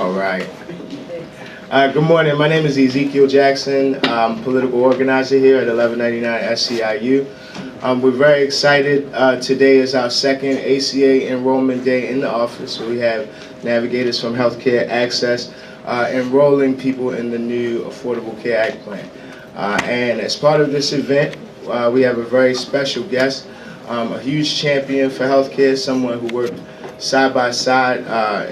All right. Good morning. My name is Ezekiel Jackson. I'm political organizer here at 1199 SCIU. We're very excited. Today is our second ACA enrollment day in the office. So we have navigators from Healthcare Access enrolling people in the new Affordable Care Act plan. And as part of this event, we have a very special guest, a huge champion for healthcare, someone who worked side by side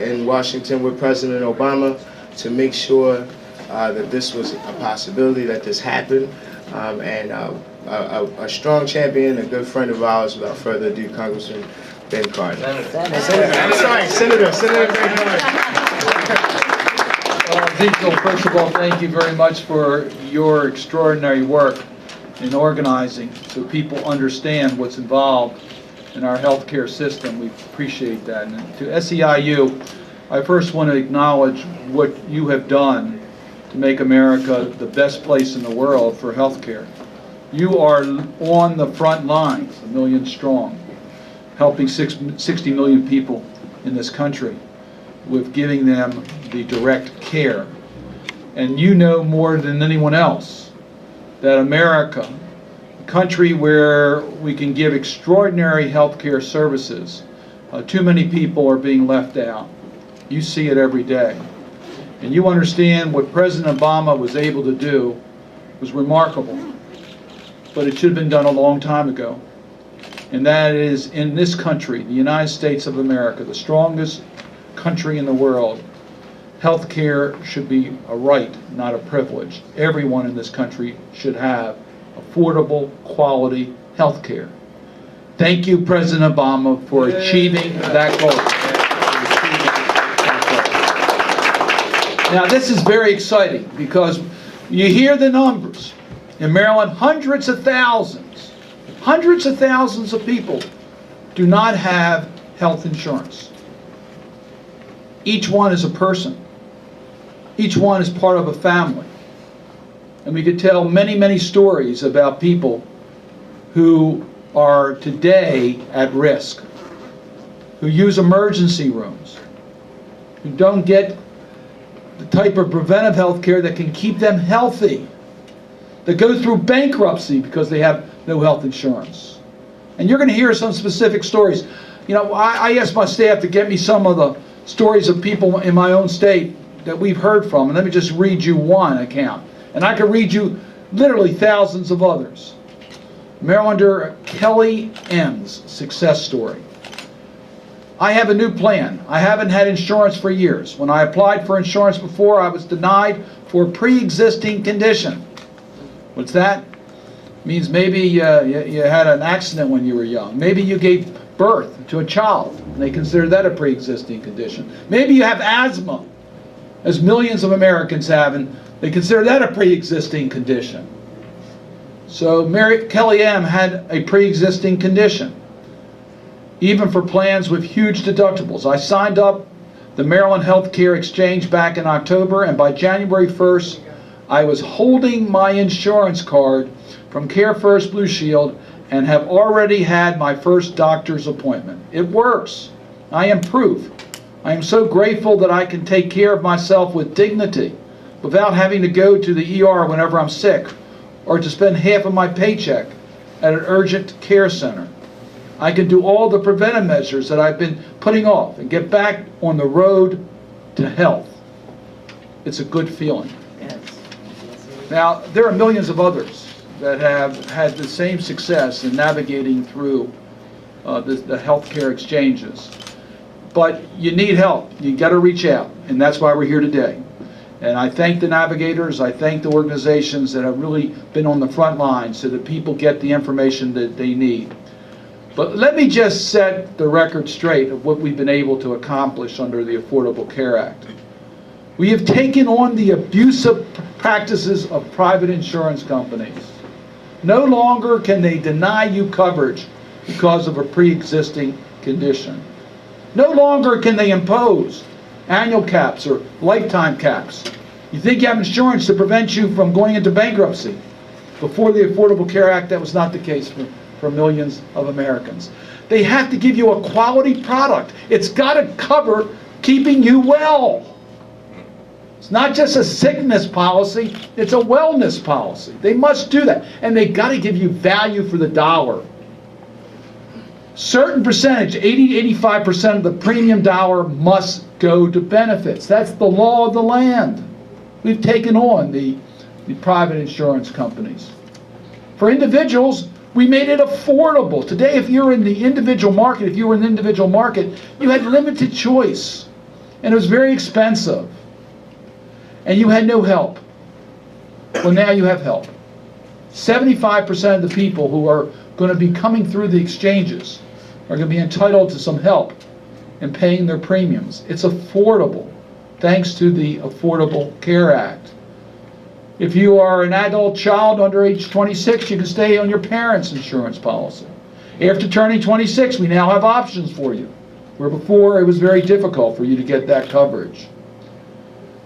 in Washington with President Obama to make sure that this was a possibility, that this happened, and a strong champion, a good friend of ours. Without further ado, Congressman Ben Cardin. Senator Ben Cardin. Ezekiel, first of all, thank you very much for your extraordinary work in organizing so people understand what's involved in our healthcare system. We appreciate that. And to SEIU, I first want to acknowledge what you have done to make America the best place in the world for healthcare. You are on the front lines, 1 million strong, helping 60 million people in this country with giving them the direct care. And you know more than anyone else that America, a country where we can give extraordinary healthcare services, too many people are being left out. You see it every day. And you understand what President Obama was able to do was remarkable. But it should have been done a long time ago. And that is, in this country, the United States of America, the strongest country in the world, health care should be a right, not a privilege. Everyone in this country should have affordable, quality health care. Thank you, President Obama, for achieving that goal. Now, this is very exciting because you hear the numbers. In Maryland, hundreds of thousands of people do not have health insurance. Each one is a person. Each one is part of a family. And we could tell many, many stories about people who are today at risk, who use emergency rooms, who don't get the type of preventive health care that can keep them healthy, that go through bankruptcy because they have no health insurance. And you're going to hear some specific stories. You know, I asked my staff to get me some of the stories of people in my own state that we've heard from, and let me just read you one account. And I could read you literally thousands of others. Marylander Kelly M's success story. I have a new plan. I haven't had insurance for years. When I applied for insurance before, I was denied for a pre-existing condition. What's that? It means maybe you had an accident when you were young. Maybe you gave birth to a child, and they consider that a pre-existing condition. Maybe you have asthma, as millions of Americans have, and they consider that a pre-existing condition. So Kelly M had a pre-existing condition, even for plans with huge deductibles. I signed up the Maryland Healthcare Exchange back in October, and by January 1st, I was holding my insurance card from Care First Blue Shield and have already had my first doctor's appointment. It works. I am proof. I am so grateful that I can take care of myself with dignity without having to go to the ER whenever I'm sick or to spend half of my paycheck at an urgent care center. I can do all the preventive measures that I've been putting off and get back on the road to health. It's a good feeling. Now, there are millions of others that have had the same success in navigating through the healthcare exchanges. But you need help. You got to reach out, and that's why we're here today. And I thank the navigators. I thank the organizations that have really been on the front line so that people get the information that they need. But let me just set the record straight of what we've been able to accomplish under the Affordable Care Act. We have taken on the abusive practices of private insurance companies. No longer can they deny you coverage because of a pre-existing condition. No longer can they impose annual caps or lifetime caps. You think you have insurance to prevent you from going into bankruptcy. Before the Affordable Care Act, that was not the case for millions of Americans. They have to give you a quality product. It's got to cover keeping you well. not just a sickness policy, it's a wellness policy. They must do that. And they got to give you value for the dollar. Certain percentage, 80 to 85% of the premium dollar must go to benefits. That's the law of the land. We've taken on the private insurance companies. For individuals, we made it affordable. Today, if you're in the individual market, if you were in the individual market, you had limited choice. And it was very expensive. And you had no help. Well, now you have help. 75% of the people who are going to be coming through the exchanges are going to be entitled to some help in paying their premiums. It's affordable, thanks to the Affordable Care Act. If you are an adult child under age 26, you can stay on your parents' insurance policy. After turning 26, we now have options for you, where before it was very difficult for you to get that coverage.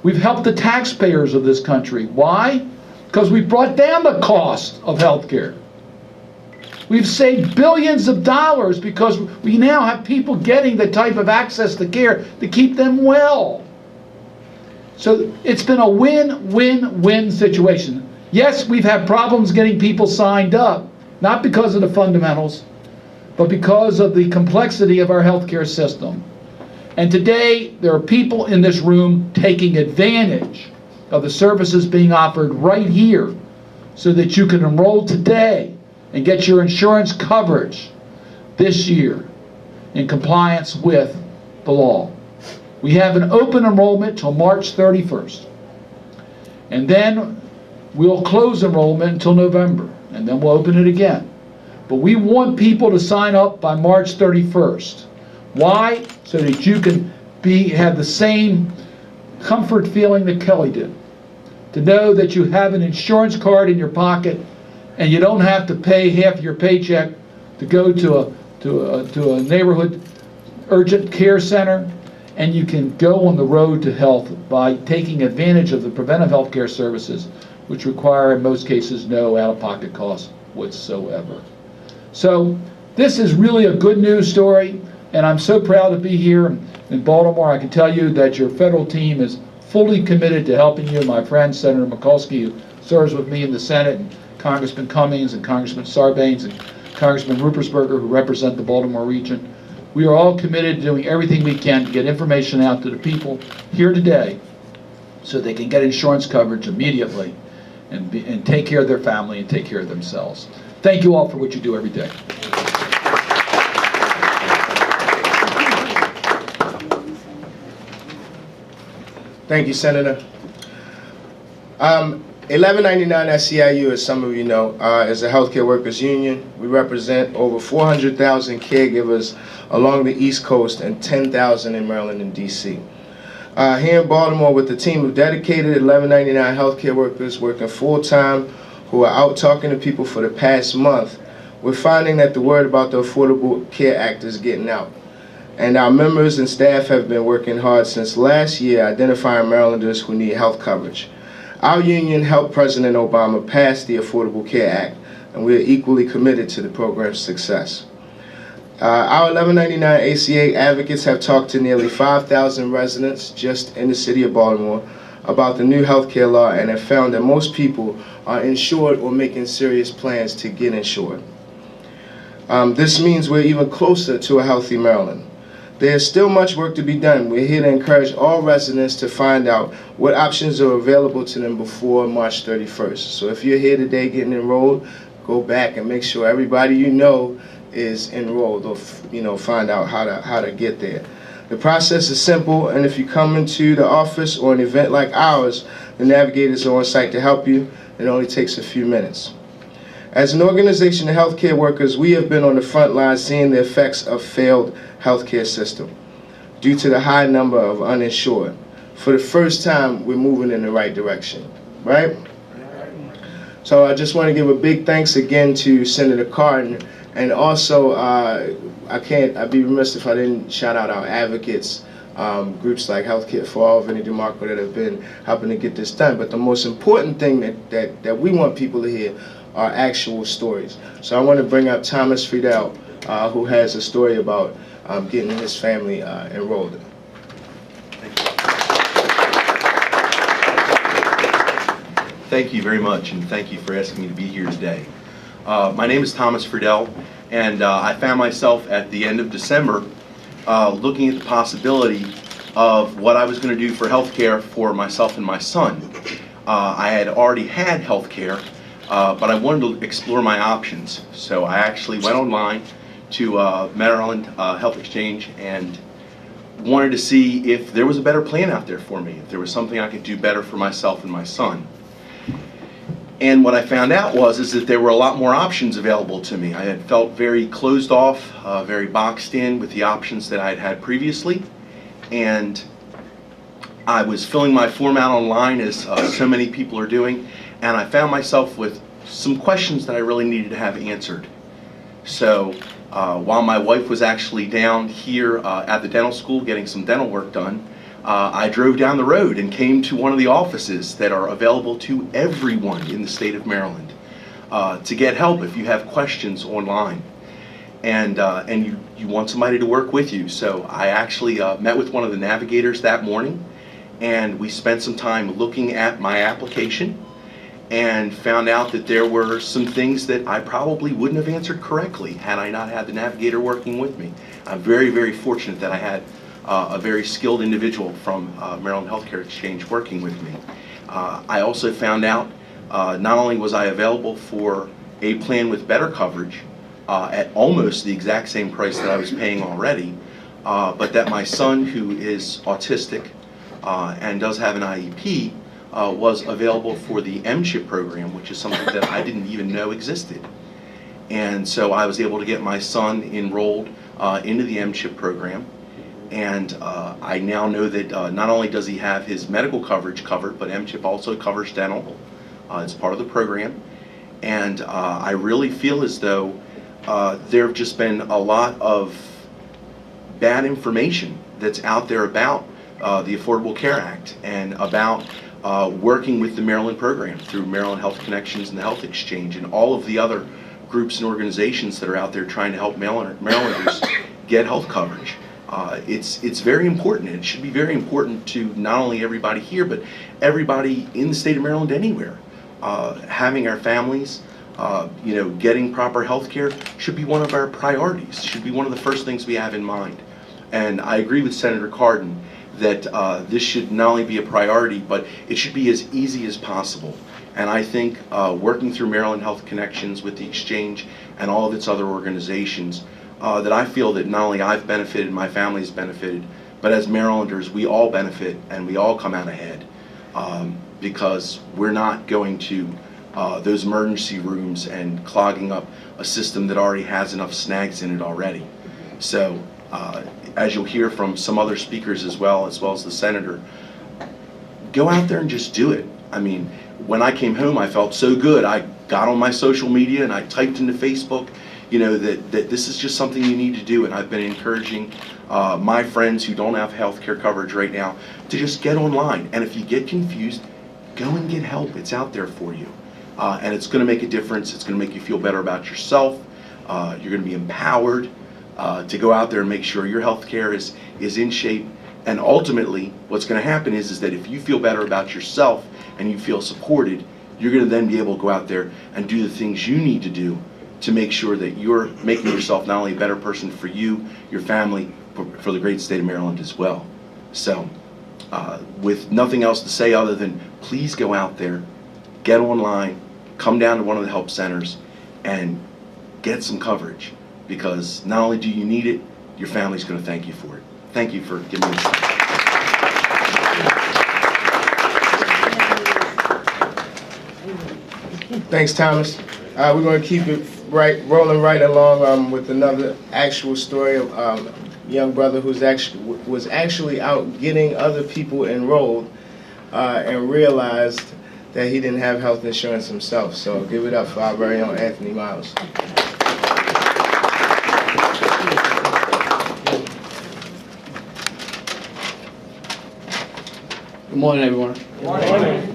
We've helped the taxpayers of this country. Why? Because we brought down the cost of health care. We've saved billions of dollars because we now have people getting the type of access to care to keep them well. So it's been a win-win-win situation. Yes, we've had problems getting people signed up, not because of the fundamentals, but because of the complexity of our healthcare system. And today, there are people in this room taking advantage of the services being offered right here so that you can enroll today and get your insurance coverage this year in compliance with the law. We have an open enrollment till March 31st. And then we'll close enrollment until November, and then we'll open it again. But we want people to sign up by March 31st. Why? So that you can have the same comfort feeling that Kelly did. To know that you have an insurance card in your pocket and you don't have to pay half your paycheck to go to a neighborhood urgent care center, and you can go on the road to health by taking advantage of the preventive health care services, which require in most cases no out-of-pocket costs whatsoever. So this is really a good news story, and I'm so proud to be here in Baltimore. I can tell you that your federal team is fully committed to helping you. My friend Senator Mikulski, who serves with me in the Senate, and Congressman Cummings and Congressman Sarbanes and Congressman Ruppersberger, who represent the Baltimore region. We are all committed to doing everything we can to get information out to the people here today so they can get insurance coverage immediately and take care of their family and take care of themselves. Thank you all for what you do every day. Thank you, Senator. 1199 SEIU, as some of you know, is a healthcare workers union. We represent over 400,000 caregivers along the East Coast and 10,000 in Maryland and DC. Here in Baltimore, with a team of dedicated 1199 healthcare workers working full-time who are out talking to people for the past month, we're finding that the word about the Affordable Care Act is getting out. And our members and staff have been working hard since last year identifying Marylanders who need health coverage. Our union helped President Obama pass the Affordable Care Act, and we are equally committed to the program's success. Our 1199 ACA advocates have talked to nearly 5,000 residents just in the city of Baltimore about the new health care law and have found that most people are insured or making serious plans to get insured. This means we're even closer to a healthy Maryland. There's still much work to be done. We're here to encourage all residents to find out what options are available to them before March 31st. So if you're here today getting enrolled, go back and make sure everybody you know is enrolled, or find out how to get there. The process is simple, and if you come into the office or an event like ours, the navigators are on site to help you. It only takes a few minutes. As an organization of healthcare workers, we have been on the front line seeing the effects of failed healthcare system due to the high number of uninsured. For the first time, we're moving in the right direction, right? So I just want to give a big thanks again to Senator Cardin, and also I'd be remiss if I didn't shout out our advocates, groups like Healthcare for All, Vinnie DeMarco, that have been helping to get this done. But the most important thing that we want people to hear are actual stories. So I want to bring up Thomas Friedel, who has a story about getting his family enrolled. Thank you very much, and thank you for asking me to be here today. My name is Thomas Friedel, and I found myself at the end of December looking at the possibility of what I was going to do for health care for myself and my son. I had already had health care, but I wanted to explore my options. So I actually went online to Maryland Health Exchange and wanted to see if there was a better plan out there for me, if there was something I could do better for myself and my son. And what I found out is that there were a lot more options available to me. I had felt very closed off, very boxed in with the options that I had had previously. And I was filling my form out online, as so many people are doing, and I found myself with some questions that I really needed to have answered. So while my wife was actually down here at the dental school getting some dental work done, I drove down the road and came to one of the offices that are available to everyone in the state of Maryland to get help if you have questions online. And you want somebody to work with you. So I actually met with one of the navigators that morning, and we spent some time looking at my application and found out that there were some things that I probably wouldn't have answered correctly had I not had the navigator working with me. I'm very, very fortunate that I had a very skilled individual from Maryland Healthcare Exchange working with me. I also found out not only was I available for a plan with better coverage at almost the exact same price that I was paying already, but that my son, who is autistic and does have an IEP, was available for the M-CHIP program, which is something that I didn't even know existed. And so I was able to get my son enrolled into the M-CHIP program. And I now know that not only does he have his medical coverage covered, but M-CHIP also covers dental. It's part of the program. And I really feel as though there have just been a lot of bad information that's out there about the Affordable Care Act and about working with the Maryland program through Maryland Health Connections and the Health Exchange and all of the other groups and organizations that are out there trying to help Marylanders get health coverage. It's very important, and it should be very important to not only everybody here, but everybody in the state of Maryland anywhere. Having our families, getting proper health care should be one of our priorities, should be one of the first things we have in mind. And I agree with Senator Cardin that this should not only be a priority, but it should be as easy as possible. And I think working through Maryland Health Connections with the Exchange and all of its other organizations, that I feel that not only I've benefited, my family's benefited, but as Marylanders, we all benefit and we all come out ahead because we're not going to those emergency rooms and clogging up a system that already has enough snags in it already. So as you'll hear from some other speakers as well as the senator, go out there and just do it. I mean, when I came home, I felt so good. I got on my social media and I typed into Facebook, that this is just something you need to do. And I've been encouraging my friends who don't have health care coverage right now to just get online. And if you get confused, go and get help. It's out there for you. And it's going to make a difference. It's going to make you feel better about yourself. You're going to be empowered to go out there and make sure your health care is in shape. And ultimately, what's going to happen is that if you feel better about yourself and you feel supported, you're going to then be able to go out there and do the things you need to do to make sure that you're making yourself not only a better person for you, your family, but for the great state of Maryland as well. So, with nothing else to say other than please go out there, get online, come down to one of the help centers, and get some coverage. Because not only do you need it, your family's going to thank you for it. Thank you for giving me this time. Thanks, Thomas. We're going to keep it rolling right along with another actual story of a young brother who was actually out getting other people enrolled and realized that he didn't have health insurance himself. So give it up for our very own Anthony Miles. Good morning, everyone. Good morning.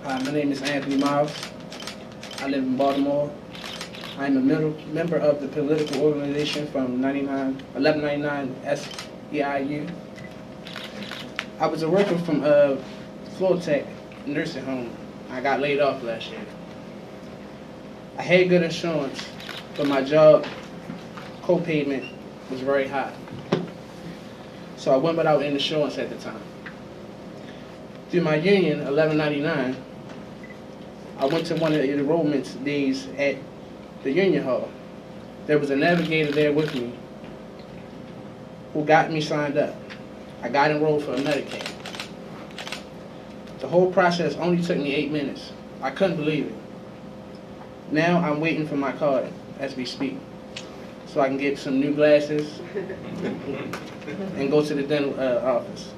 My name is Anthony Miles. I live in Baltimore. I'm a member of the political organization from 1199 SEIU. I was a worker from floor tech nursing home. I got laid off last year. I had good insurance, but my job co-payment was very high. So I went without insurance at the time. Through my union, 1199, I went to one of the enrollment days at the union hall. There was a navigator there with me who got me signed up. I got enrolled for a Medicaid. The whole process only took me 8 minutes. I couldn't believe it. Now I'm waiting for my card as we speak, so I can get some new glasses and go to the dental office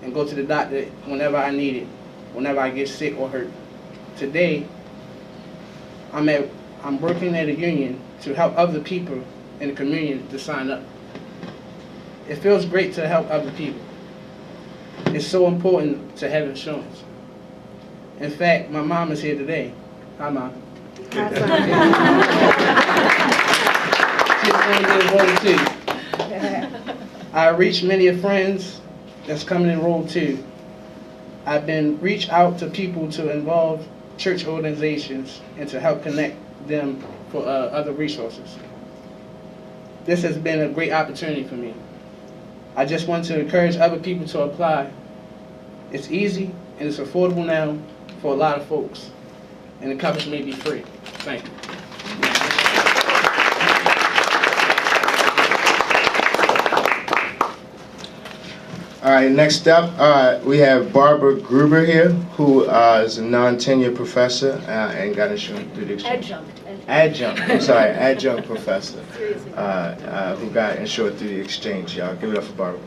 and go to the doctor whenever I need it, whenever I get sick or hurt. Today, I'm working at a union to help other people in the community to sign up. It feels great to help other people. It's so important to have insurance. In fact, my mom is here today. Hi, Mom. She's enrolled too. I reached many friends that's coming enrolled too. I've been reached out to people to involve church organizations and to help connect them for other resources. This has been a great opportunity for me. I just want to encourage other people to apply. It's easy and it's affordable now for a lot of folks, and the coverage may be free. Thank you. All right, next up, we have Barbara Gruber here, who is a non-tenured professor and got insurance through the exchange. Adjunct professor, who got insured through the exchange. Y'all give it up for Barbara.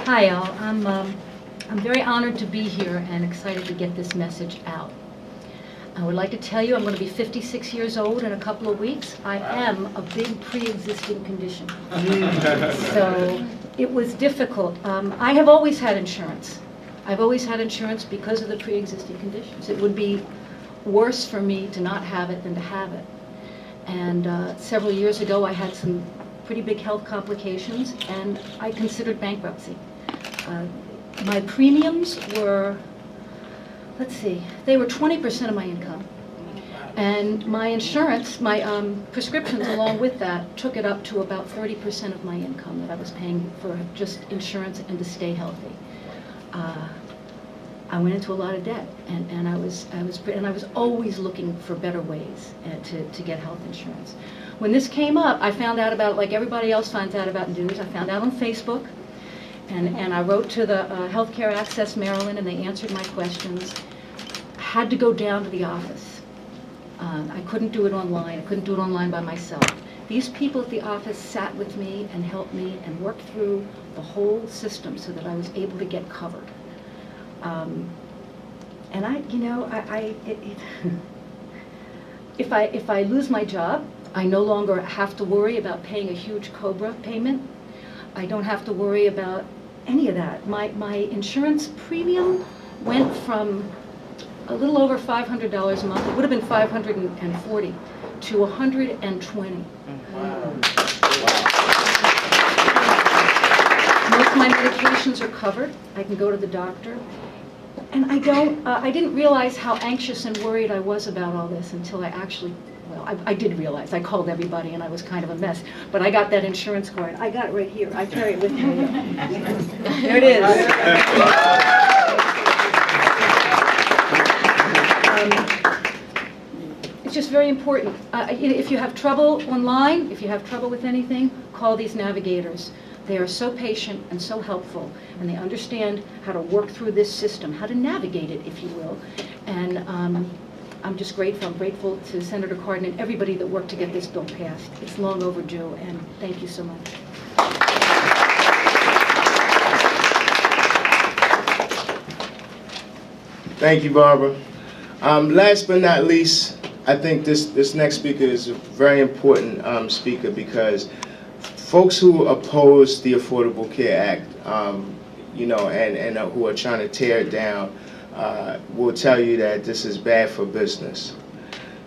Hi, y'all. I'm very honored to be here and excited to get this message out. I would like to tell you I'm going to be 56 years old in a couple of weeks. I am a big pre-existing condition. So it was difficult. I have always had insurance. I've always had insurance because of the pre-existing conditions. It would be worse for me to not have it than to have it. And several years ago I had some pretty big health complications and I considered bankruptcy. My premiums were, let's see, they were 20% of my income. And my insurance, my prescriptions along with that, took it up to about 30% of my income that I was paying for just insurance and to stay healthy. I went into a lot of debt, and I was always looking for better ways to get health insurance. When this came up, I found out about it like everybody else finds out about news. I found out on Facebook. And I wrote to the Healthcare Access Maryland, and they answered my questions. I had to go down to the office. I couldn't do it online. I couldn't do it online by myself. These people at the office sat with me and helped me and worked through the whole system so that I was able to get covered. And if I lose my job, I no longer have to worry about paying a huge COBRA payment. I don't have to worry about any of that. My insurance premium went from a little over $500 a month, it would have been $540, to $120. Wow. Most of my medications are covered. I can go to the doctor. And I didn't realize how anxious and worried I was about all this until I actually, well, I did realize. I called everybody and I was kind of a mess. But I got that insurance card. I got it right here. I carry it with me. There it is. It's just very important. If you have trouble online, if you have trouble with anything, call these navigators. They are so patient and so helpful, and they understand how to work through this system, how to navigate it, if you will. And I'm just grateful. I'm grateful to Senator Cardin and everybody that worked to get this bill passed. It's long overdue, and thank you so much. Thank you, Barbara. Last but not least, I think this next speaker is a very important speaker, because folks who oppose the Affordable Care Act, and who are trying to tear it down, will tell you that this is bad for business.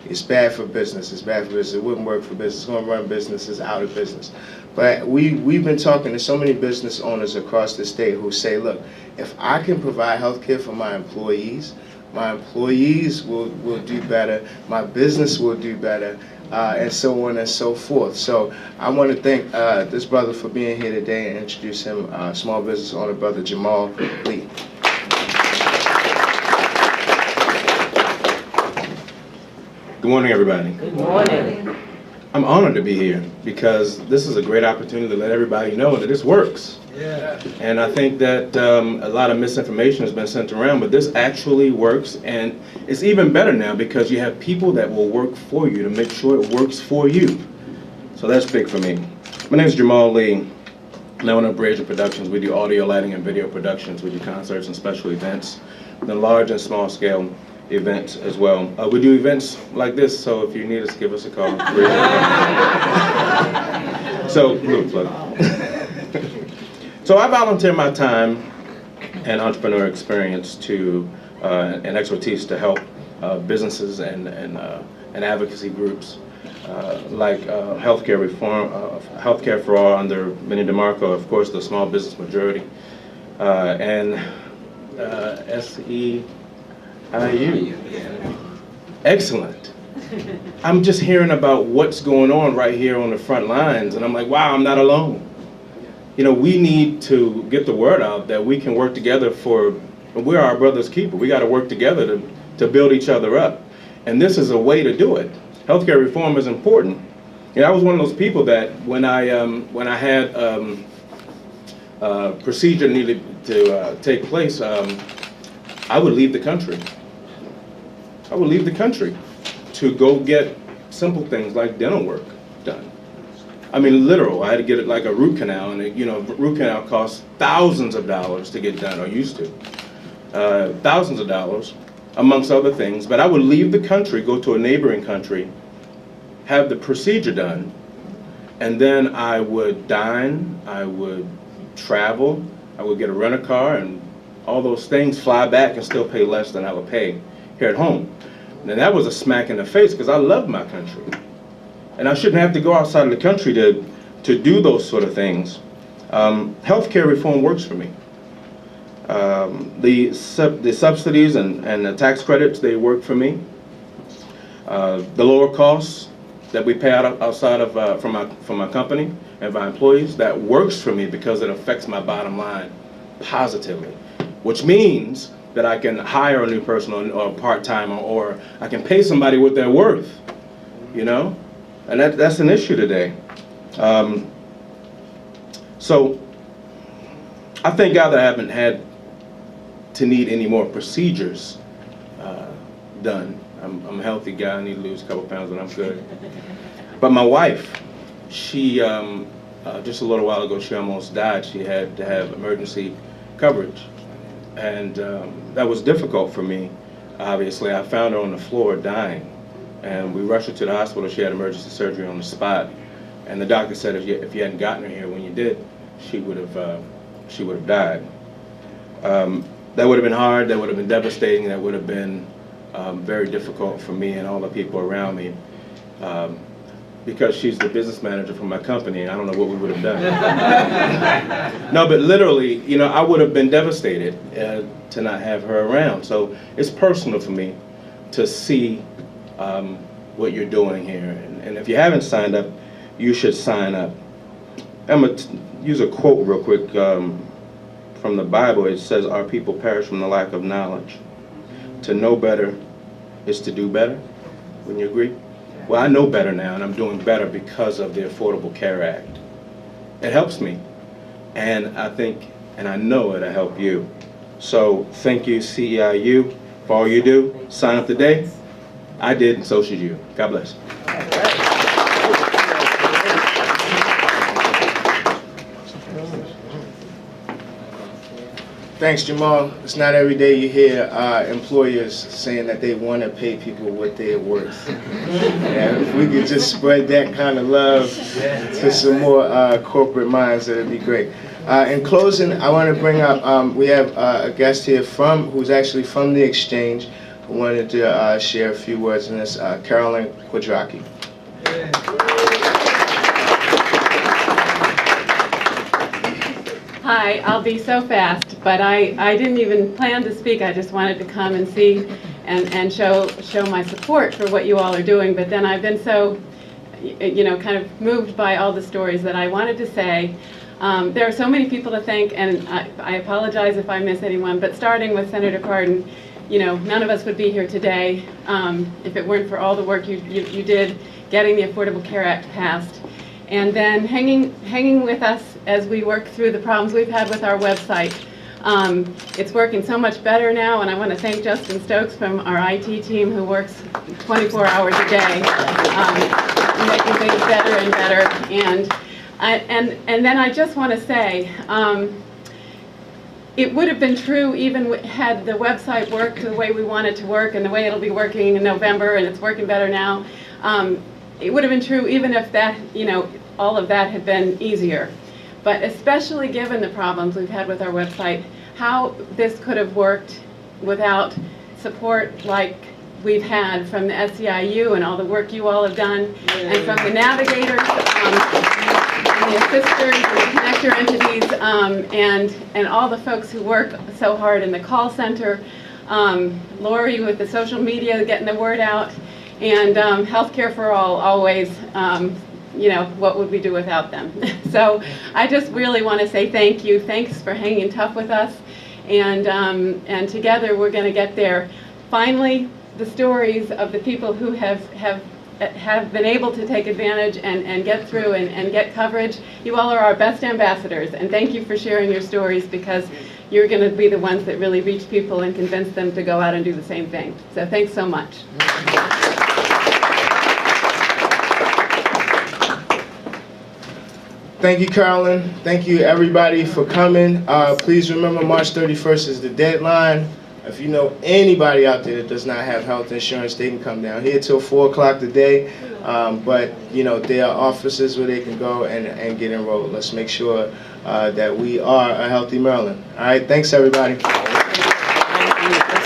It's bad for business. It's bad for business. It wouldn't work for business. It's going to run businesses out of business. But we've been talking to so many business owners across the state who say, look, if I can provide health care for my employees will do better, my business will do better, and so on and so forth. So I want to thank this brother for being here today and introduce him, small business owner, Brother Jamal Lee. Good morning, everybody. Good morning. I'm honored to be here because this is a great opportunity to let everybody know that this works. Yeah. And I think that a lot of misinformation has been sent around, but this actually works, and it's even better now because you have people that will work for you to make sure it works for you. So that's big for me. My name is Jamal Lee. Now in Brazier Productions, we do audio, lighting, and video productions. We do concerts and special events, then large and small scale events as well. We do events like this, so if you need us, give us a call. So, little plug. So I volunteer my time and entrepreneur experience to and expertise to help businesses and advocacy groups like healthcare reform, healthcare for all under Minnie DeMarco, of course, the Small Business Majority, and SEIU. Excellent. I'm just hearing about what's going on right here on the front lines, and I'm like, wow, I'm not alone. You know, we need to get the word out that we can work together we're our brother's keeper. We got to work together to build each other up. And this is a way to do it. Healthcare reform is important. You know, I was one of those people that when I had a procedure needed to take place, I would leave the country. I would leave the country to go get simple things like dental work done. I mean, literal. I had to get it like a root canal, and root canal costs thousands of dollars to get done, or used to. Thousands of dollars, amongst other things. But I would leave the country, go to a neighboring country, have the procedure done, and then I would dine, I would travel, I would get a rent-a-car, and all those things, fly back and still pay less than I would pay here at home. And that was a smack in the face because I love my country. And I shouldn't have to go outside of the country to do those sort of things. Healthcare reform works for me. The subsidies and the tax credits, they work for me. The lower costs that we pay outside of from my company and my employees, that works for me because it affects my bottom line positively, which means that I can hire a new person or part-time, or I can pay somebody what they're worth, you know? And that's an issue today. So I thank God that I haven't had to need any more procedures done. I'm a healthy guy. I need to lose a couple pounds, but I'm good. But my wife, she, just a little while ago, she almost died. She had to have emergency coverage. And that was difficult for me, obviously. I found her on the floor dying. And we rushed her to the hospital. She had emergency surgery on the spot. And the doctor said if you hadn't gotten her here when you did, she would have died. That would have been hard. That would have been devastating. That would have been very difficult for me and all the people around me. Because she's the business manager for my company, and I don't know what we would have done. No, but literally, you know, I would have been devastated to not have her around. So it's personal for me to see what you're doing here. And if you haven't signed up, you should sign up. I'm going to use a quote real quick from the Bible. It says, our people perish from the lack of knowledge. To know better is to do better. Wouldn't you agree? Well, I know better now, and I'm doing better because of the Affordable Care Act. It helps me, and I think, and I know it'll help you. So thank you, CEIU, for all you do. Sign up today. I did, and so should you. God bless. Thanks, Jamal. It's not every day you hear employers saying that they want to pay people what they're worth. And if we could just spread that kind of love to some more corporate minds, that would be great. In closing, I want to bring up, we have a guest here who's actually from the Exchange. wanted to share a few words in this. Carolyn Quadracki. Hi, I'll be so fast, but I didn't even plan to speak. I just wanted to come and see and show my support for what you all are doing. But then I've been so, kind of moved by all the stories that I wanted to say. There are so many people to thank, and I apologize if I miss anyone, but starting with Senator Cardin, none of us would be here today if it weren't for all the work you did getting the Affordable Care Act passed. And then hanging with us as we work through the problems we've had with our website. It's working so much better now, and I want to thank Justin Stokes from our IT team who works 24 hours a day, making things better and better. And then I just want to say, it would have been true even had the website worked the way we want it to work and the way it'll be working in November, and it's working better now. It would have been true even if that, all of that had been easier. But especially given the problems we've had with our website, how this could have worked without support like we've had from the SEIU and all the work you all have done, and from the navigators, and the assisters, and the connector entities, and all the folks who work so hard in the call center, Lori with the social media, getting the word out, and Healthcare for All, always, what would we do without them? So I just really want to say thank you. Thanks for hanging tough with us, and together we're going to get there. Finally, the stories of the people who have been able to take advantage and get through and get coverage. You all are our best ambassadors, and thank you for sharing your stories, because you're going to be the ones that really reach people and convince them to go out and do the same thing. So thanks so much. Thank you, Carolyn. Thank you, everybody, for coming. Please remember, March 31st is the deadline. If you know anybody out there that does not have health insurance, they can come down here till 4 o'clock today. But there are offices where they can go and get enrolled. Let's make sure that we are a healthy Maryland. All right, thanks, everybody.